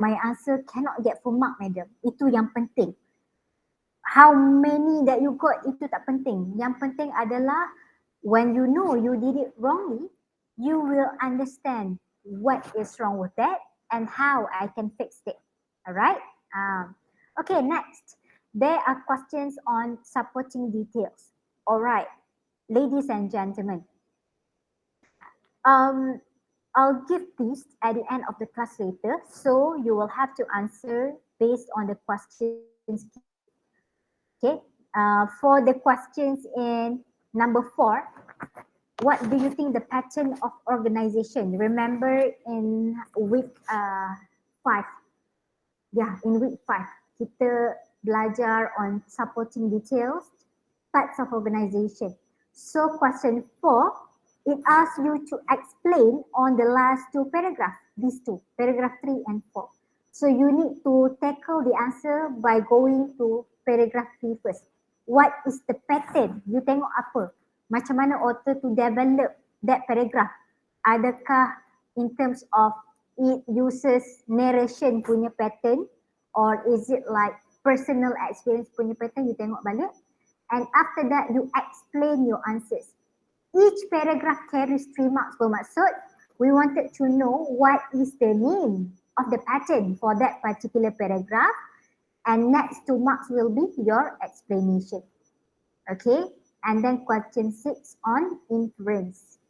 my answer cannot get full mark, madam. Itu yang penting. How many that you got itu tak penting. Yang penting adalah when you know you did it wrongly, you will understand what is wrong with that and how I can fix it. Alright? Okay, next. There are questions on supporting details. Alright, ladies and gentlemen. I'll give these at the end of the class later, so you will have to answer based on the questions. Okay, for the questions in number 4, what do you think the pattern of organization? Remember in week 5, in week 5, kita belajar on supporting details, types of organization. So question 4, it asks you to explain on the last 2 paragraphs, these 2, paragraph 3 and 4. So you need to tackle the answer by going to paragraph 3 first. What is the pattern? You tengok apa? Macam mana author to develop that paragraph? Adakah in terms of it uses narration punya pattern, or is it like personal experience punya pattern? You tengok balik. And after that, you explain your answers. Each paragraph carries 3 marks. Bermaksud, we wanted to know what is the name of the pattern for that particular paragraph, and next 2 marks will be your explanation. Okay, and then question 6 on inference.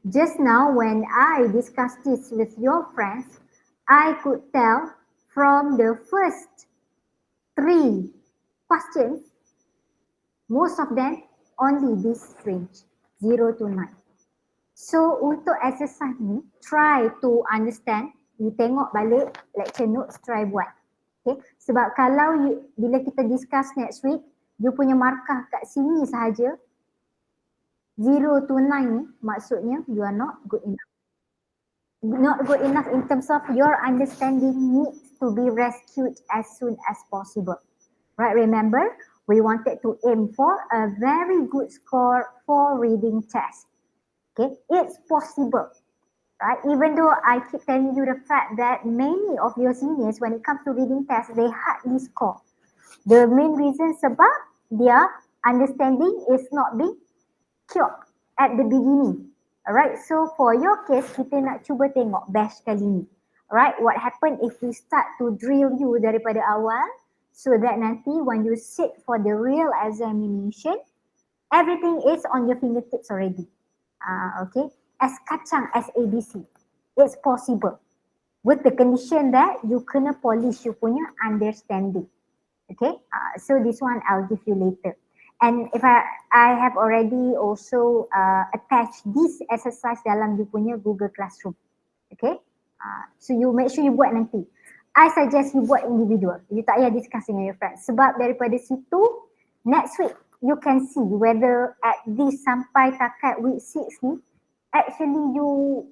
Just now when I discussed this with your friends, I could tell from the first 3 questions, most of them only this range, 0 to 9. So untuk exercise ni, try to understand, you tengok balik lecture notes, try buat. Okay? Sebab kalau bila kita discuss next week, you punya markah kat sini sahaja, 0 to 9 ni, maksudnya you are not good enough. Not good enough in terms of your understanding needs to be rescued as soon as possible. Right, remember, we wanted to aim for a very good score for reading test. Okay, it's possible. Right, even though I keep telling you the fact that many of your seniors, when it comes to reading test, they hardly score. The main reason sebab their understanding is not being cured at the beginning. Alright, so for your case, kita nak cuba tengok batch kali ni. Alright, what happen if we start to drill you daripada awal, so that nanti when you sit for the real examination, everything is on your fingertips already. Okay, as kacang, as ABC, it's possible. With the condition that you kena polish you punya understanding. Okay, so this one I'll give you later. And if I have already also attached this exercise dalam you punya Google Classroom. Okay, so you make sure you buat nanti. I suggest you buat individual. You tak payah discuss dengan your friends. Sebab daripada situ, next week, you can see whether at this sampai takat week 6 ni, actually you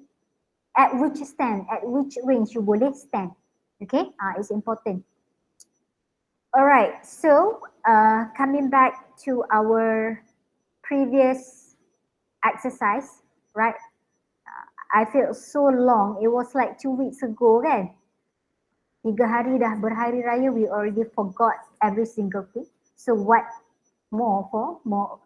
at which stand, at which range you boleh stand. Okay, it's important. Alright, so coming back to our previous exercise, right? I feel so long, it was like 2 weeks ago kan? 3 hari dah berhari raya, we already forgot every single thing. So what more for more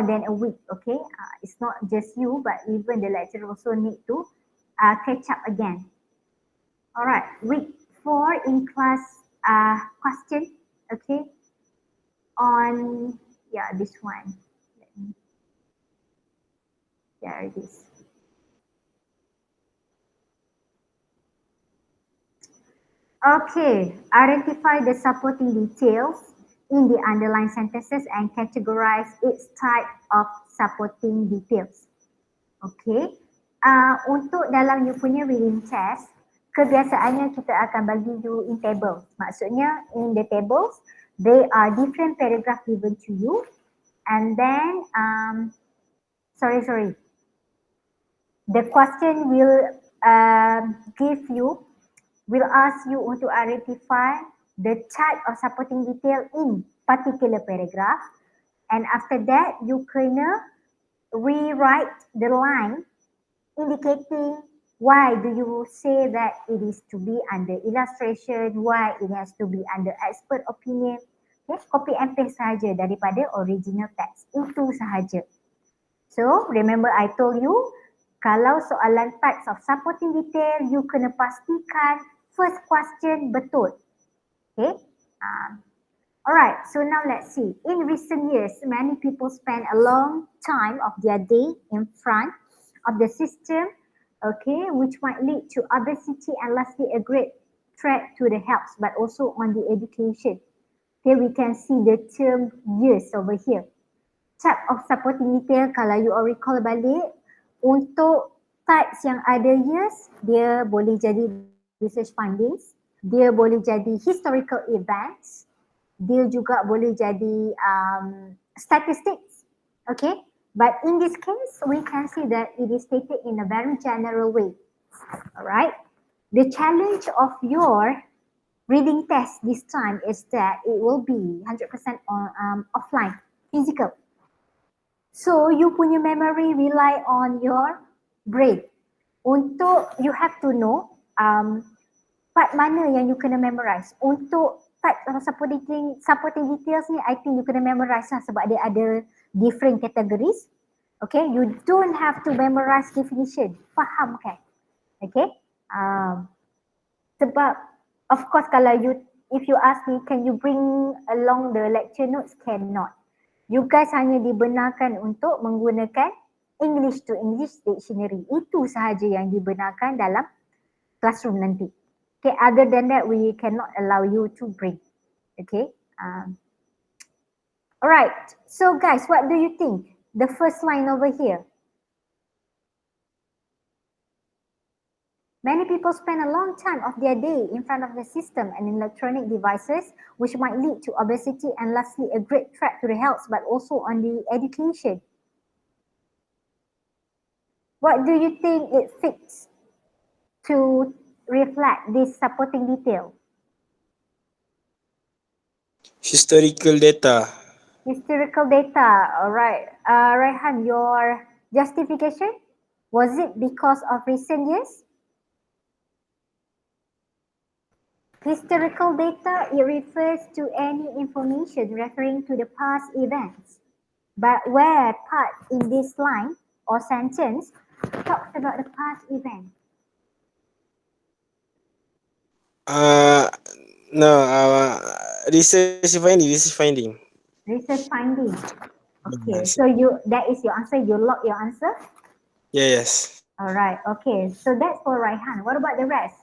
than a week, okay? It's not just you, but even the lecturer also need to catch up again. Alright, week 4 in class question, okay? On, this one. There it is. Okay, identify the supporting details in the underlined sentences and categorize its type of supporting details. Okay, untuk dalam you punya reading test, kebiasaannya kita akan bagi you in table. Maksudnya in the tables, there are different paragraph given to you, and then the question will will ask you to identify the type of supporting detail in particular paragraph, and after that you kena rewrite the line indicating Why do you say that it is to be under illustration? Why it has to be under expert opinion? Okay, copy and paste sahaja daripada original text. Itu sahaja. So, remember I told you, kalau soalan types of supporting detail, you kena pastikan first question betul. Okay. Alright, so now let's see. In recent years, many people spend a long time of their day in front of the system, okay, which might lead to obesity and lastly a great threat to the health, but also on the education. Okay, we can see the term years over here. Type of supporting detail, kalau you all recall balik, untuk types yang ada years, dia boleh jadi research findings, dia boleh jadi historical events, dia juga boleh jadi statistics, okay? But in this case, we can see that it is stated in a very general way, alright? The challenge of your reading test this time is that it will be 100% on, offline, physical. So, you punya memory rely on your brain. Untuk, you have to know part mana yang you kena memorize. Untuk type supporting details ni, I think you kena memorize lah sebab dia ada different categories. Okay, you don't have to memorize definition. Faham kan? Okay. Sebab, of course kalau if you ask me, can you bring along the lecture notes? Cannot. You guys hanya dibenarkan untuk menggunakan English to English dictionary. Itu sahaja yang dibenarkan dalam classroom nanti. Okay, other than that, we cannot allow you to bring. Okay. Alright. So guys, what do you think? The first line over here. Many people spend a long time of their day in front of the system and electronic devices, which might lead to obesity and lastly a great threat to the health, but also on the education. What do you think it fits to reflect this supporting detail? Historical data. Historical data, alright. Raihan, your justification? Was it because of recent years? Historical data, it refers to any information referring to the past events. But where part in this line or sentence talks about the past event? No, research finding. Research finding. Okay, Yes. so that is your answer. You lock your answer? Yes. Alright, okay. So that's for Raihan. What about the rest?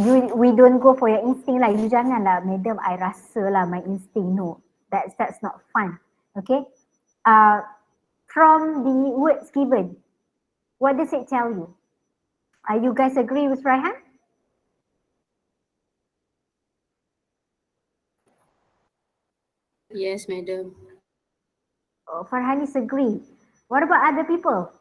We don't go for your instinct lah. You janganlah, madam, I rasa lah my instinct. No, that's not fun. Okay. From the words given, what does it tell you? You guys agree with Raihan? Yes, madam. Farhanis agree. What about other people?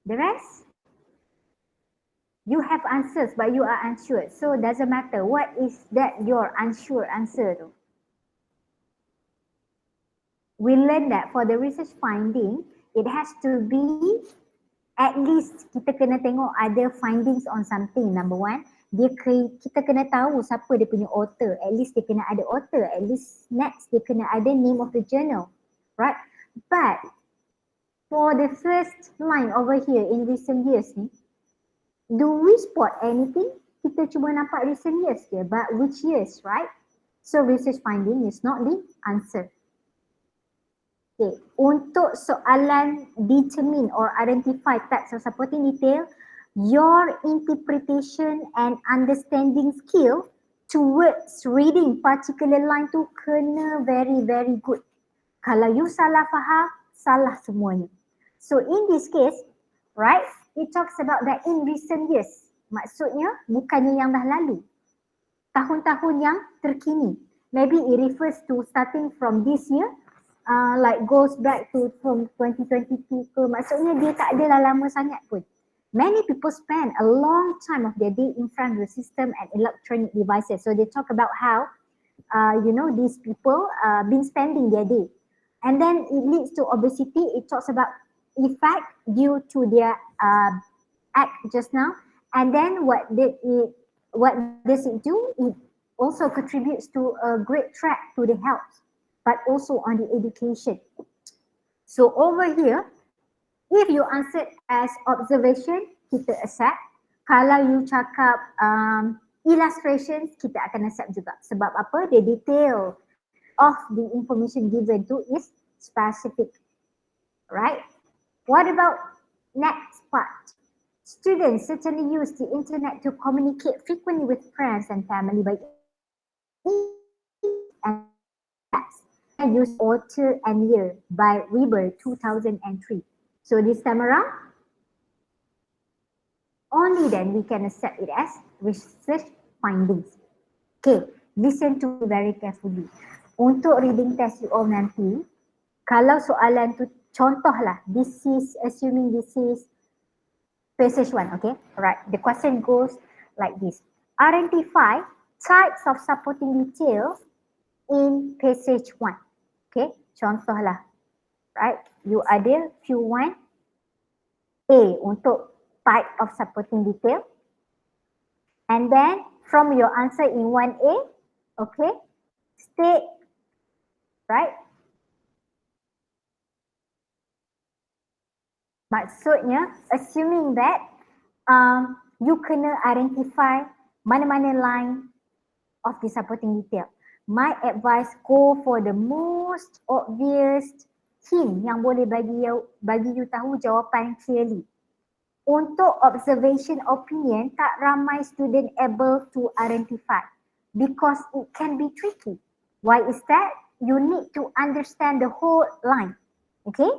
The rest? You have answers but you are unsure. So doesn't matter. What is that your unsure answer tu? We learn that for the research finding, it has to be at least kita kena tengok ada findings on something. Number one, kita kena tahu siapa dia punya author. At least dia kena ada author. At least next dia kena ada name of the journal. Right? But for the first line over here in recent years ni, do we spot anything? Kita cuma nampak recent years je, but which years, right? So research finding is not the answer. Okay, untuk soalan determine or identify types of supporting detail, your interpretation and understanding skill towards reading particular line tu kena very very good. Kalau you salah faham, salah semuanya. So in this case, right, it talks about that in recent years. Maksudnya bukannya yang dah lalu. Tahun-tahun yang terkini. Maybe it refers to starting from this year like goes back to from 2022 ke, maksudnya dia tak adalah lama sangat pun. Many people spend a long time of their day in front of the system and electronic devices. So they talk about how, these people been spending their day. And then it leads to obesity. It talks about effect due to their act just now. And then what does it do? It also contributes to a great threat to the health, but also on the education. So over here, if you answered as observation, kita accept. Kalau you cakap illustrations, kita akan accept juga. Sebab apa? The detail of the information given to is specific. Right? What about next part? Students certainly use the internet to communicate frequently with friends and family by and use Author and Year by Weber 2003. So this time around, only then we can accept it as research findings. Okay, listen to me very carefully. Untuk reading test you all nanti, kalau soalan tu contohlah, this is assuming this is passage 1, okay? Alright, the question goes like this. Identify types of supporting details in passage 1. Okay, contohlah. Right, you ada few one A untuk type of supporting detail. And then from your answer in 1A, okay, state, right? Maksudnya, assuming that you kena identify mana-mana line of the supporting detail. My advice, go for the most obvious hint yang boleh bagi you tahu jawapan clearly. Untuk observation opinion, tak ramai student able to identify because it can be tricky. Why is that? You need to understand the whole line. Okay?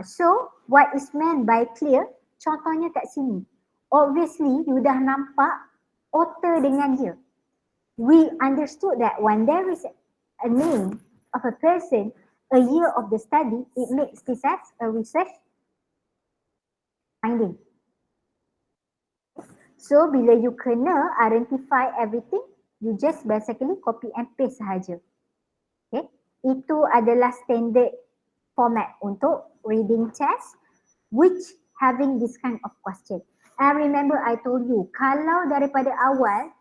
So, what is meant by clear? Contohnya kat sini. Obviously, you dah nampak author dengan dia. We understood that when there is a name of a person, a year of the study, it makes this as a research finding. So, bila you kena identify everything, you just basically copy and paste sahaja. Okay, itu adalah standard format untuk reading test which having this kind of question. And remember I told you, kalau daripada awal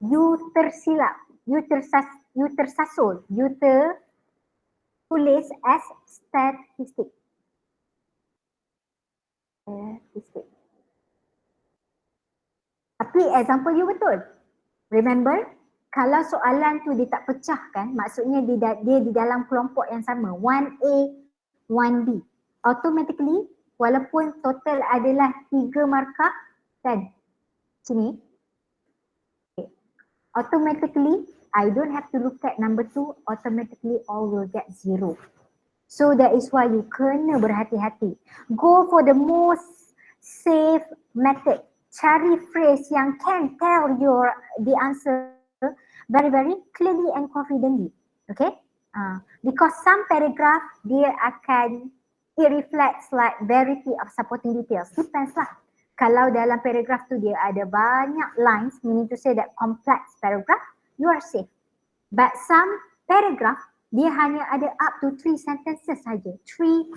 you tersilap, you tersasul, you tertulis as statistik. Tapi example you betul. Remember, kalau soalan tu dia tak pecahkan, maksudnya dia di dalam kelompok yang sama, 1A, 1B. Automatically, walaupun total adalah 3 markah, kan? Sini. Okay. Automatically, I don't have to look at number 2, automatically all will get 0. So that is why you kena berhati-hati. Go for the most safe method. Cari phrase yang can tell the answer very very clearly and confidently. Okay? Because some paragraph dia akan, it reflects like variety of supporting details. Depends lah. Kalau dalam paragraph tu dia ada banyak lines, meaning to say that complex paragraph, you are safe. But some paragraph dia hanya ada up to 3 sentences saja. 3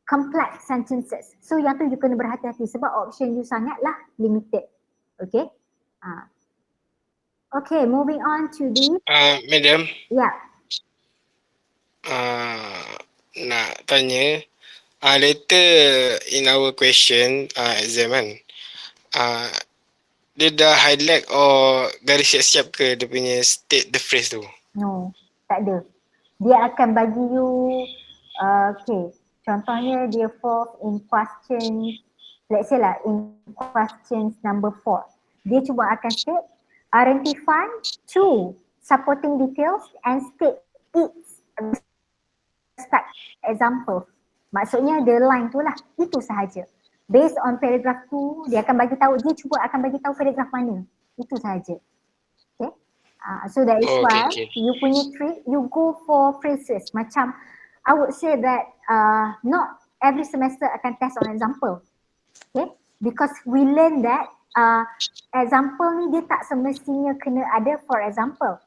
complex sentences. So yang tu you kena berhati-hati sebab option you sangatlah limited. Okay? Okay, moving on to the... Madam. Yeah. Nak tanya, later in our question exam kan, dia dah highlight or garis siap-siap ke dia punya state the phrase tu? No, tak ada. Dia akan bagi you, okay, contohnya dia falls in question, let's say lah in questions number 4. Dia cuba akan state, identify 2 supporting details and state its respect example. Maksudnya the line tu lah, itu sahaja. Based on paragraph tu, dia akan bagi tahu, dia cuba akan bagi tahu paragraph mana. Itu sahaja. Okay. So that is Oh, okay, why okay. you punya trick, you go for phrases. Macam I would say that not every semester akan test on example. Okay, because we learn that example ni dia tak semestinya kena ada. For example,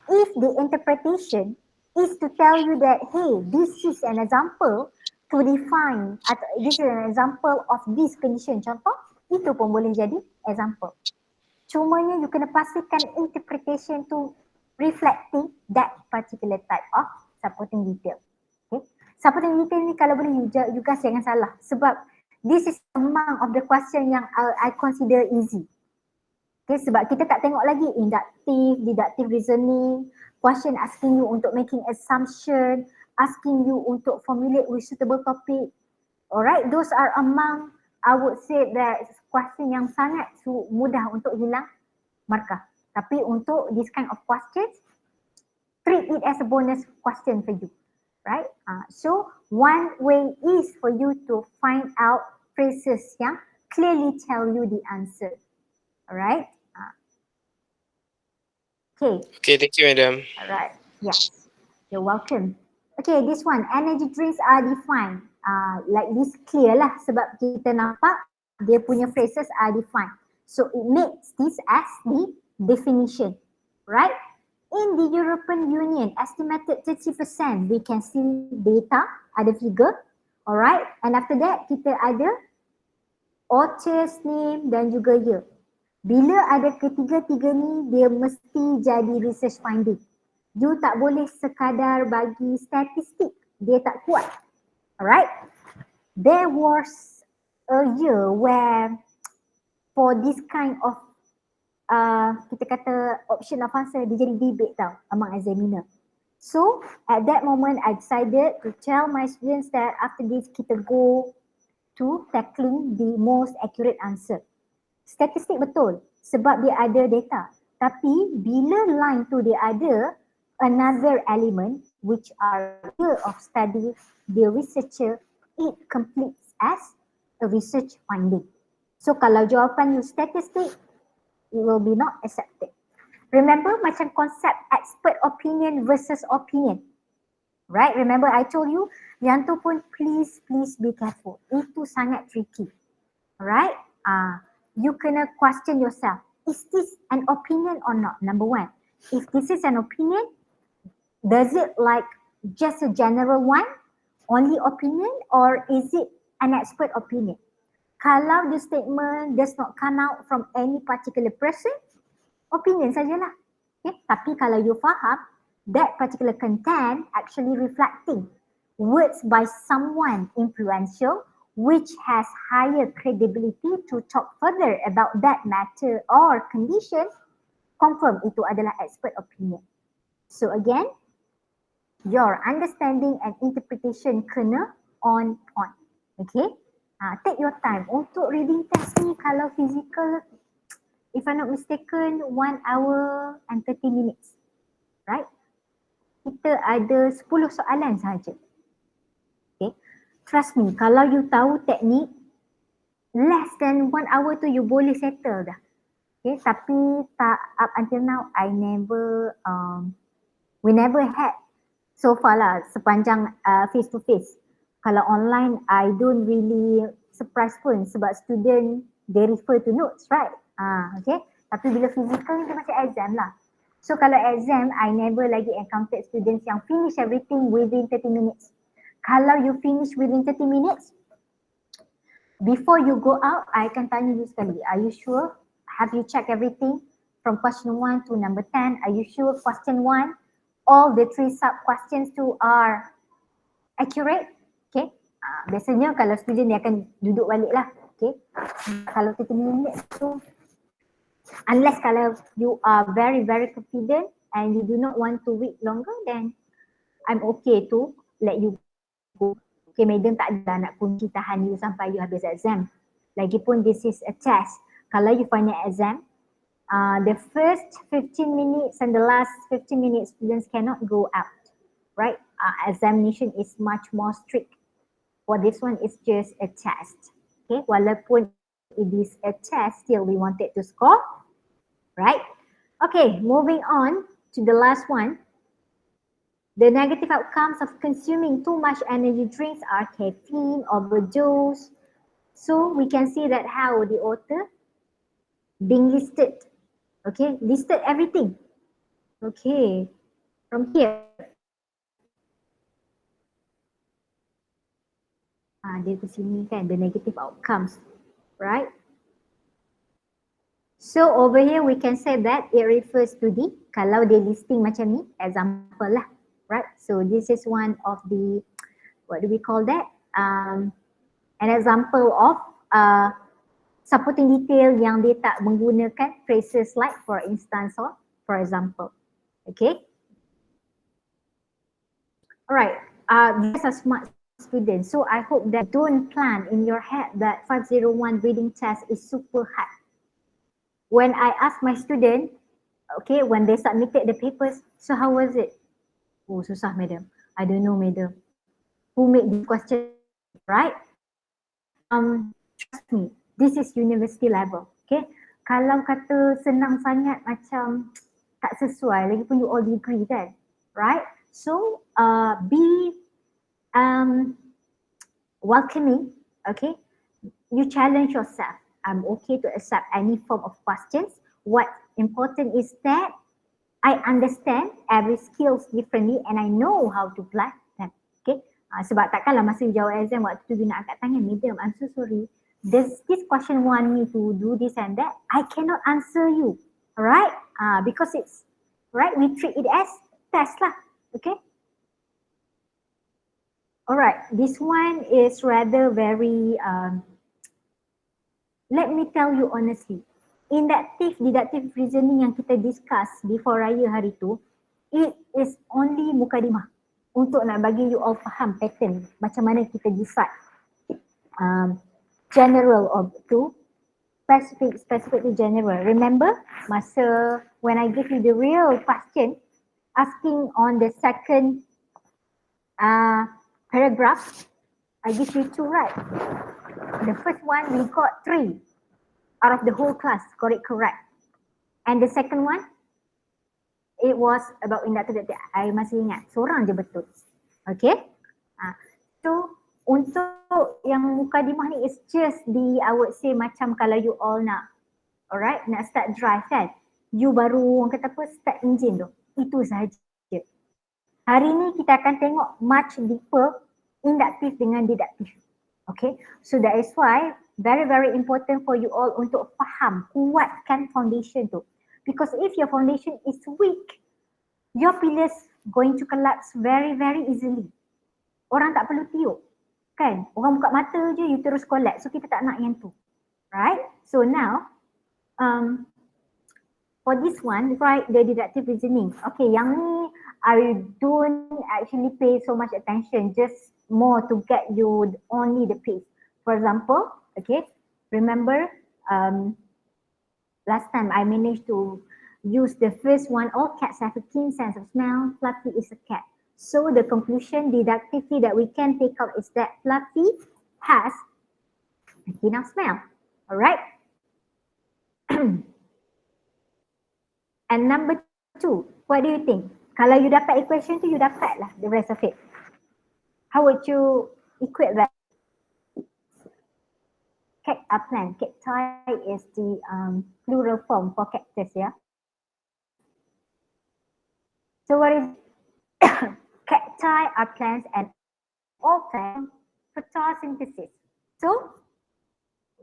if the interpretation is to tell you that, hey, this is an example to define atau this is an example of this condition, contoh, itu pun boleh jadi example. Cumanya you kena pastikan interpretation tu reflecting that particular type of supporting detail. Okay. Supporting detail ni kalau boleh you guys jangan salah sebab this is among of the question yang I consider easy. Okay, sebab kita tak tengok lagi inductive, deductive reasoning, question asking you untuk making assumption, asking you untuk formulate with suitable topic. Alright, those are among, I would say that question yang sangat mudah untuk hilang markah. Tapi untuk this kind of questions, treat it as a bonus question for you. Right? So one way is for you to find out phrases yang clearly tell you the answer. Alright? Okay. Okay, thank you, madam. Alright. Yes. You're welcome. Okay, this one. Energy drinks are defined. Like this clear lah sebab kita nampak dia punya phrases are defined. So it makes this as the definition. Right? In the European Union, estimated 30%, we can see data, ada figure. Alright. And after that, kita ada author's name dan juga year. Bila ada ketiga-tiga ni, dia mesti jadi research finding. You tak boleh sekadar bagi statistik. Dia tak kuat. Alright? There was a year where for this kind of kita kata option of answer, dia jadi debate tau among examiner. So at that moment I decided to tell my students that after this kita go to tackling the most accurate answer. Statistik betul sebab dia ada data. Tapi bila line tu dia ada another element which are year of study, the researcher, it completes as a research finding. So kalau jawapan you statistik, it will be not accepted. Remember macam konsep expert opinion versus opinion. Right? Remember I told you, yang tu pun please be careful. Itu sangat tricky. Alright? You kena question yourself. Is this an opinion or not? Number one. If this is an opinion, does it like just a general one? Only opinion or is it an expert opinion? Kalau the statement does not come out from any particular person, opinion sajalah. Okay? Tapi kalau you faham that particular content actually reflecting words by someone influential which has higher credibility to talk further about that matter or condition, confirm itu adalah expert opinion. So again, your understanding and interpretation kena on point. Okay? Take your time. Untuk reading test ni kalau physical, if I'm not mistaken, 1 hour and 30 minutes. Right? Kita ada 10 soalan sahaja. Okay? Trust me, kalau you tahu teknik, less than 1 hour tu you boleh settle dah. Okay, tapi tak, up until now, we never had so far lah sepanjang face to face. Kalau online, I don't really surprise pun sebab student, they refer to notes, right? Okay, tapi bila physical ni dia macam exam lah. So kalau exam, I never lagi encountered students yang finish everything within 30 minutes. Kalau you finish within 30 minutes, before you go out, I akan tanya you sekali. Are you sure? Have you checked everything from question 1 to number 10? Are you sure question 1, all the 3 sub-questions tu are accurate? Okay. Biasanya kalau student dia akan duduk balik lah. Okay. Kalau 30 minutes tu, unless kalau you are very confident and you do not want to wait longer, then I'm okay to let you go. Okay, madam tak ada nak kunci tahan you sampai you habis exam. Lagipun this is a test. Kalau you final exam, the first 15 minutes and the last 15 minutes students cannot go out, right? Examination is much more strict. For this one, it's just a test. Okay, walaupun it is a test, still we wanted to score, right? Okay, moving on to the last one. The negative outcomes of consuming too much energy drinks are caffeine, overdose. So we can see that how the author being listed. Okay, listed everything. Okay, from here. Dia ke sini kan, the negative outcomes, right? So over here we can say that it refers to the, kalau dia listing macam ni, example lah, right? So this is one of the, what do we call that? An example of supporting detail yang dia tak menggunakan phrases like for instance or for example. Okay? Alright, these are smart students. So I hope that don't plan in your head that 501 reading test is super hard. When I ask my student, okay, when they submitted the papers, so how was it? Oh, susah madam. I don't know madam. Who made this question, right? Trust me, this is university level, okay? Kalau kata senang sangat macam tak sesuai, lagipun you all degree kan, right? So, be welcoming, okay? You challenge yourself. I'm okay to accept any form of questions. What important is that I understand every skills differently and I know how to apply them. Okay. Sebab takkanlah masa you jawab exam waktu tu you nak angkat tangan, madam, I'm so sorry. Does this question want me to do this and that? I cannot answer you. Alright? Because it's, right, we treat it as test lah. Okay. Alright, this one is rather very let me tell you honestly, inductive, deductive reasoning yang kita discuss before raya hari tu, it is only mukadimah untuk nak bagi you all faham pattern macam mana kita decide general or to specific to general. Remember masa when I give you the real question asking on the second paragraph, I give you two, right? The first one we got 3 out of the whole class got it correct. And the second one, it was about inductive. I masih ingat, seorang je betul. Okay. So untuk yang mukadimah ni is just the, I would say macam kalau you all nak, alright, nak start drive kan, you baru orang kata apa, start engine tu. Itu sahaja. Hari ni kita akan tengok much deeper inductive dengan deductive. Okay, so that is why very very important for you all untuk faham, kuatkan foundation tu. Because if your foundation is weak, your pillars going to collapse very very easily. Orang tak perlu tiup, kan? Orang buka mata je you terus collapse. So kita tak nak yang tu, right? So now, for this one, write the deductive reasoning. Okay, yang ni I don't actually pay so much attention, just more to get you only the pace. For example, okay, remember last time I managed to use the first one, all cats have a keen sense of smell, Fluffy is a cat. So the conclusion deductively that we can take out is that Fluffy has a keen of smell, alright? And number 2, what do you think? Kalau you dapat equation tu, you dapat lah the rest of it. How would you equate that? Plant. Cacti is the plural form for cactus, yeah? So what is cacti are plants and all plants photosynthesis. So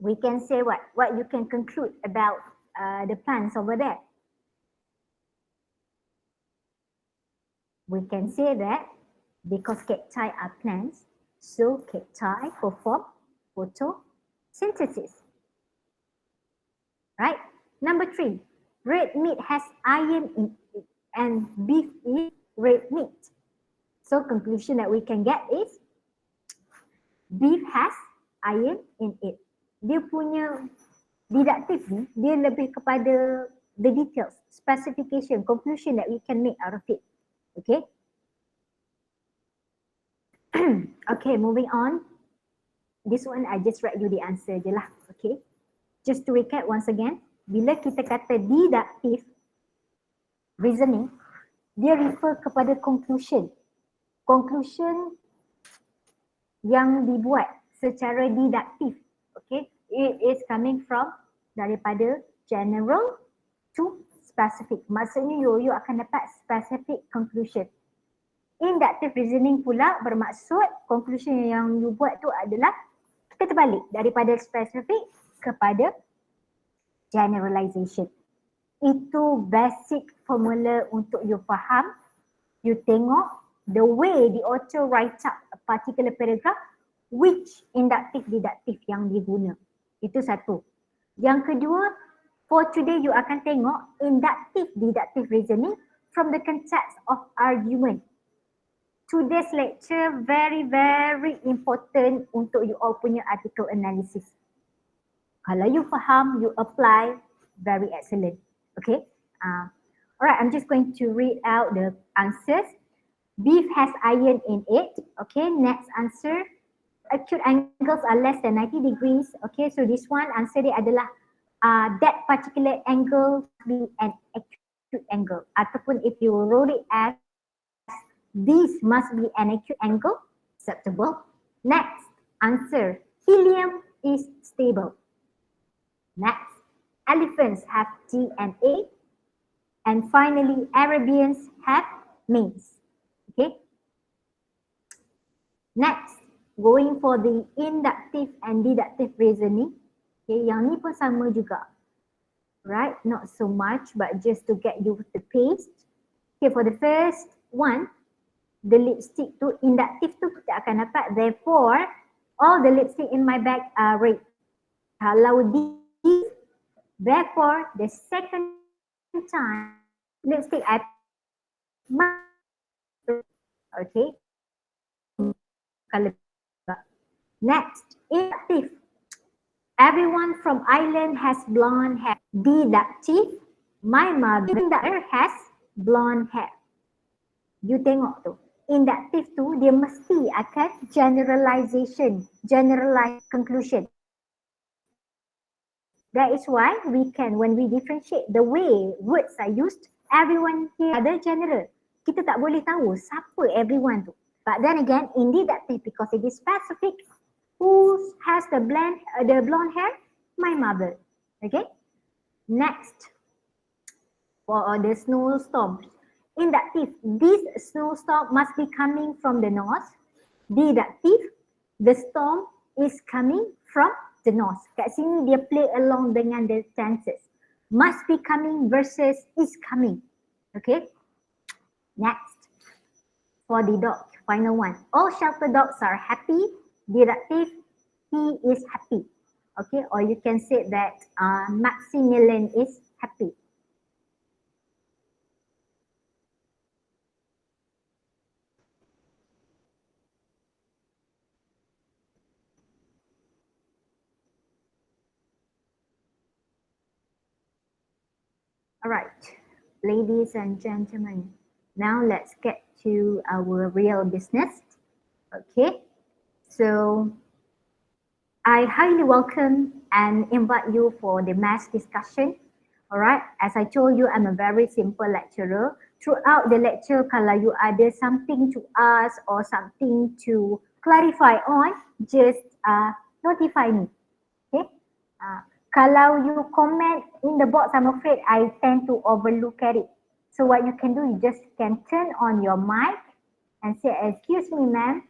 we can say what you can conclude about the plants over there. We can say that because cacti are plants, so cacti perform photosynthesis. Right? Number 3, red meat has iron in it and beef is red meat. So conclusion that we can get is beef has iron in it. Dia punya deductive ni, dia lebih kepada the details, specification, conclusion that we can make out of it. Okay? Okay, moving on. This one I just write you the answer je lah. Okay? Just to recap once again, bila kita kata deductive, reasoning, dia refer kepada conclusion. Conclusion yang dibuat secara didaktif. Okay, it is coming from daripada general to specific. Maksudnya you akan dapat specific conclusion. Inductive reasoning pula bermaksud conclusion yang you buat tu adalah kita terbalik daripada specific kepada generalization. Itu basic formula untuk you faham. You tengok the way the author write up a particular paragraph, which inductive deductive yang diguna. Itu satu. Yang kedua, for today you akan tengok inductive deductive reasoning from the context of argument. Today's lecture very important untuk you all punya article analysis. Kalau you faham, you apply, very excellent. Okay. Alright, I'm just going to read out the answers. Beef has iron in it. Okay, next answer. Acute angles are less than 90 degrees. Okay, so this one answer dia adalah that particular angle be an acute angle. Ataupun if you wrote it as this must be an acute angle, acceptable. Next answer. Helium is stable. Next. Elephants have DNA. And finally, Arabians have maize. Okay. Next, going for the inductive and deductive reasoning. Okay, yang ni pun sama juga. Right, not so much, but just to get you the paste. Okay, for the first one, the lipstick tu, inductive tu kita akan dapat. Therefore, all the lipstick in my bag are red. Kalau this, therefore, the second time, lipstick I okay. Next, inductive. Everyone from Ireland has blonde hair. Deductive. My mother has blonde hair. You tengok tu. Inductive tu dia mesti akan generalization, generalized conclusion. That is why we can, when we differentiate the way words are used, everyone here ada general. Kita tak boleh tahu siapa everyone tu. But then again, in deductive, because it is specific, who has the blonde hair? My mother. Okay. Next, for the snowstorm. Inductive, this snowstorm must be coming from the north. Deductive, the storm is coming from the north. Kat sini dia play along dengan the tenses. Must be coming versus is coming. Okay. Next, for the dog, final one. All shelter dogs are happy. Deductive, he is happy. Okay, or you can say that Maximilian is happy. Alright, ladies and gentlemen, now let's get to our real business. Okay, so I highly welcome and invite you for the mass discussion. Alright, as I told you, I'm a very simple lecturer. Throughout the lecture, kalau you ada something to ask or something to clarify on, just notify me. Okay. Kalau you comment in the box, I'm afraid I tend to overlook at it. So what you can do, you just can turn on your mic and say, excuse me ma'am,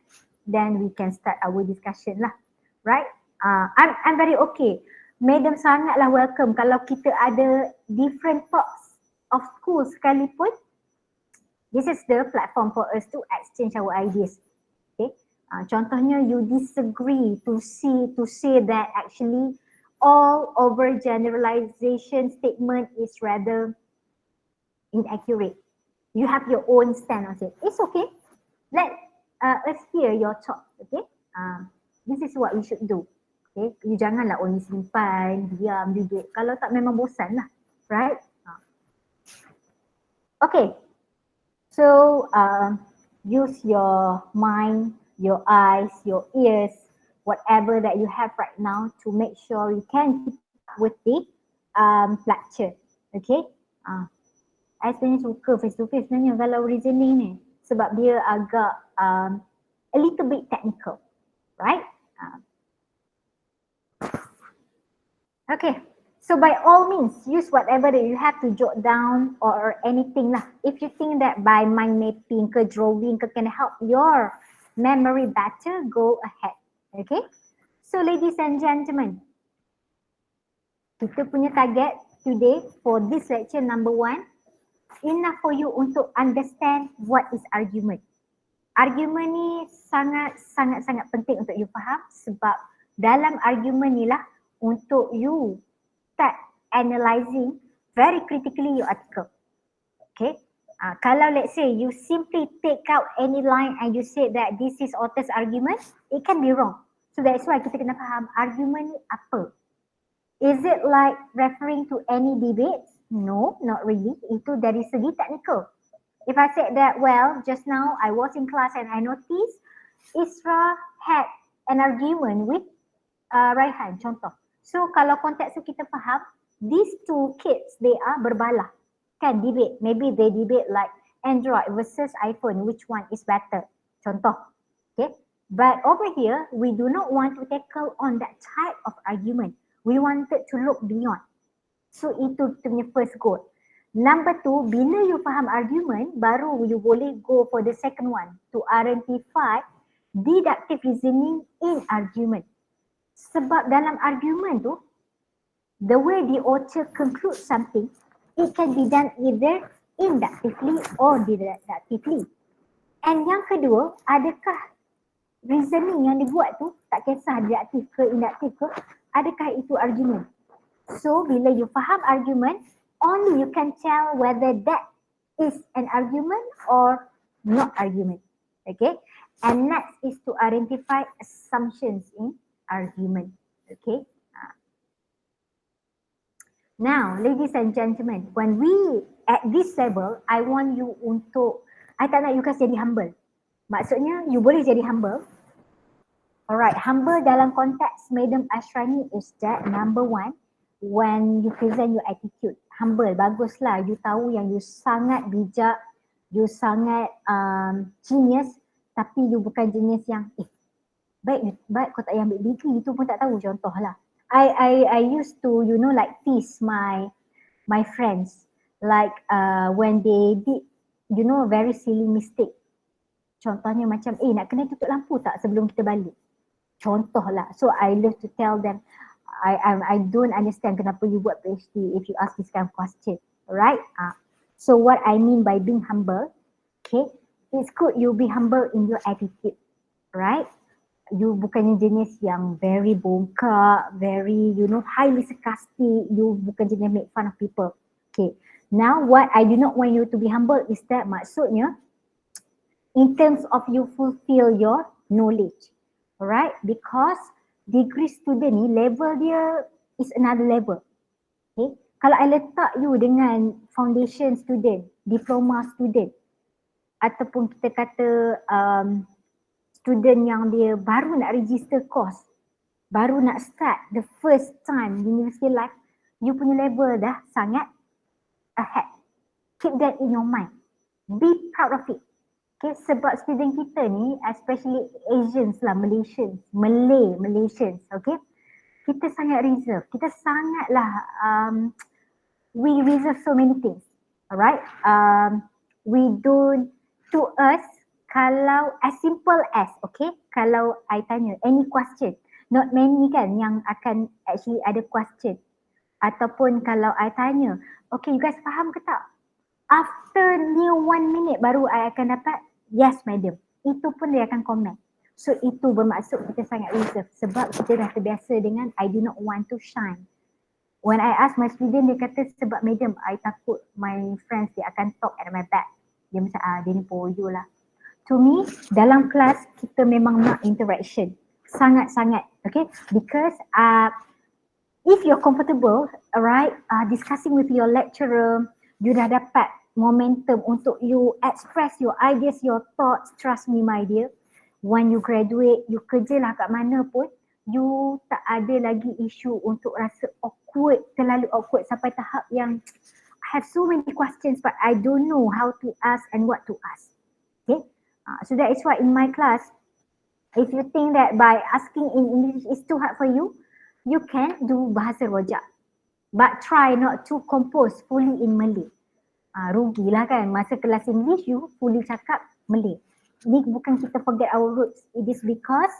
then we can start our discussion lah. Right? I'm very okay. Madam sangatlah welcome kalau kita ada different parts of school sekalipun. This is the platform for us to exchange our ideas. Okay? Contohnya you disagree to say that actually all over generalization statement is rather inaccurate. You have your own stand on it. It's okay. Let us hear your thoughts. Okay. This is what we should do. Okay. You janganlah only simpan, diam, duduk. Kalau tak memang bosan lah. Right? Okay. So use your mind, your eyes, your ears, whatever that you have right now to make sure you can keep up with the lecture. Okay. I sebenarnya suka face to face sebenarnya kalau reasoning ni. Sebab dia agak a little bit technical. Right? Okay. So by all means, use whatever that you have to jot down or anything lah. If you think that by mind mapping ke drawing ke can help your memory better, go ahead. Okay. So ladies and gentlemen, kita punya target today for this lecture number 1, enough for you untuk understand what is argument. Argument ni sangat penting untuk you faham sebab dalam argument ni lah untuk you start analysing very critically your article. Okay. Kalau let's say you simply take out any line and you say that this is author's argument, it can be wrong. So that's why kita kena faham argument ni apa. Is it like referring to any debates? No, not really. Itu dari segi technical. If I said that, well, just now I was in class and I noticed Isra had an argument with Raihan, contoh. So kalau konteks tu kita faham, these two kids, they are berbalah. Kan debate, maybe they debate like Android versus iPhone, which one is better? Contoh. Okay. But over here, we do not want to tackle on that type of argument. We wanted to look beyond. So itu kita punya first goal. Number 2, bila you faham argument, baru you boleh go for the second one to identify deductive reasoning in argument. Sebab dalam argument tu, the way the author concludes something, it can be done either inductively or deductively. And yang kedua, adakah reasoning yang dibuat tu, tak kisah deductive ke induktif ke, adakah itu argument? So bila you faham argument, only you can tell whether that is an argument or not argument. Okay. And next is to identify assumptions in argument. Okay. Now, ladies and gentlemen, when we at this level, I want you untuk, I tak nak you guys jadi humble. Maksudnya, you boleh jadi humble. Alright, humble dalam konteks Madam Ashrani is that number 1, when you present your attitude. Humble, baguslah. You tahu yang you sangat bijak, you sangat genius, tapi you bukan genius yang baik kau tak payah ambil degree, itu pun tak tahu, contoh lah. I used to, you know, like tease my friends, like when they did, you know, very silly mistake. Contohnya macam, nak kena tutup lampu tak sebelum kita balik? Contoh lah. So I love to tell them, I don't understand kenapa you buat PhD if you ask this kind of question, right? So what I mean by being humble, okay, it's good you be humble in your attitude, right? You bukannya jenis yang very bongkak, very, you know, highly sarcastic. You bukan jenis make fun of people. Okay. Now what I do not want you to be humble is that maksudnya in terms of you fulfill your knowledge. Alright? Because degree student ni level dia is another level. Okay. Kalau I letak you dengan foundation student, diploma student, ataupun kita kata student yang dia baru nak register course, baru nak start the first time university life, you punya level dah sangat ahead. Keep that in your mind. Be proud of it. Okay, sebab student kita ni, especially Asians lah, Malaysians, okay, kita sangat reserve. Kita sangatlah, we reserve so many things. Alright, we don't, to us, kalau as simple as, okay, kalau I tanya any question, not many kan yang akan actually ada question. Ataupun kalau I tanya, okay, you guys faham ke tak? After near 1 minute baru I akan dapat, yes madam. Itu pun dia akan komen. So itu bermaksud kita sangat reserve sebab kita dah terbiasa dengan I do not want to shine. When I ask my student, dia kata sebab madam, I takut my friends dia akan talk at my back. Dia macam, dia ni poyo lah. To me, dalam kelas kita memang nak interaction. Sangat-sangat, okay? Because if you're comfortable, alright, discussing with your lecturer, you dah dapat momentum untuk you express your ideas, your thoughts. Trust me my dear, when you graduate, you kerja lah kat mana pun, you tak ada lagi isu untuk rasa awkward, terlalu awkward sampai tahap yang have so many questions, but I don't know how to ask and what to ask. Okay, so that is why in my class, if you think that by asking in English is too hard for you, you can do bahasa rojak. But try not to compose fully in Malay. Rugilah kan, masa kelas English you fully cakap Malay. Ni bukan kita forget our roots. It is because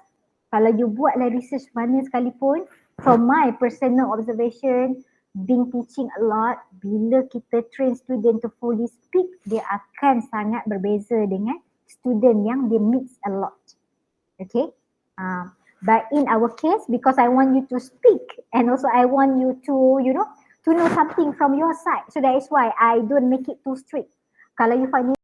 kalau you buatlah research mana sekalipun, from my personal observation, being teaching a lot, bila kita train student to fully speak, dia akan sangat berbeza dengan student yang dia mix a lot. Okay, but in our case, because I want you to speak and also I want you to, to know something from your side. So that is why I don't make it too strict. Kalau you find